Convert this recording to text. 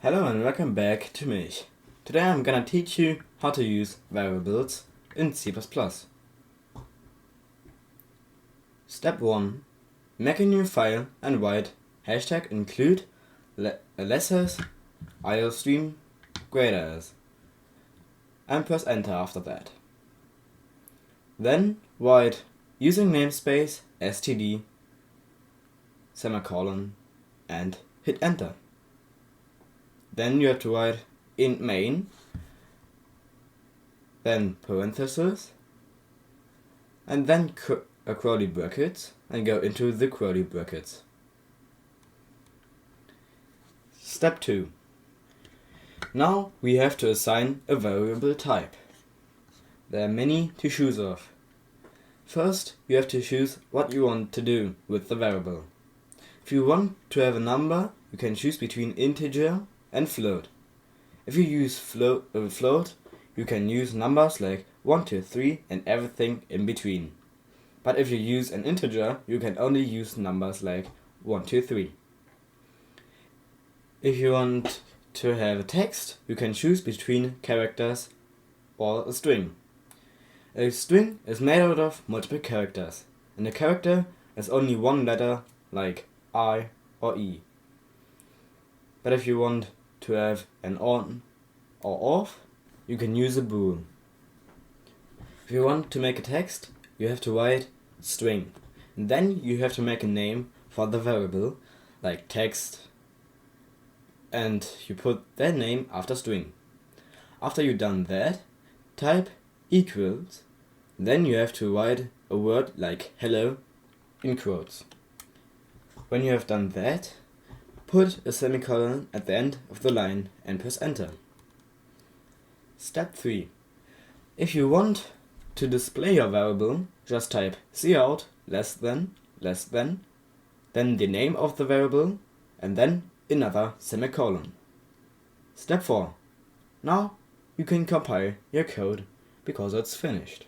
Hello and welcome back to me. Today I'm gonna teach you how to use variables in C++. Step 1. Make a new file and write #include less as iostream greater as and press enter after that. Then write using namespace std semicolon and hit enter. Then you have to write int main, then parentheses, and then curly brackets, and go into the curly brackets. Step 2. Now we have to assign a variable type. There are many to choose of. First, you have to choose what you want to do with the variable. If you want to have a number, you can choose between integer and float. If you use float, you can use numbers like 1, 2, 3 and everything in between. But if you use an integer, you can only use numbers like 1, 2, 3. If you want to have a text, you can choose between characters or a string. A string is made out of multiple characters, and a character is only one letter like I or E. But if you want to have an on or off, you can use a bool. If you want to make a text, you have to write string, and then you have to make a name for the variable like text, and you put that name after string. After you've done that, type equals, then you have to write a word like hello in quotes. When you have done that, put a semicolon at the end of the line and press enter. Step 3. If you want to display your variable, just type cout less than, then the name of the variable, and then another semicolon. Step 4. Now you can compile your code because it's finished.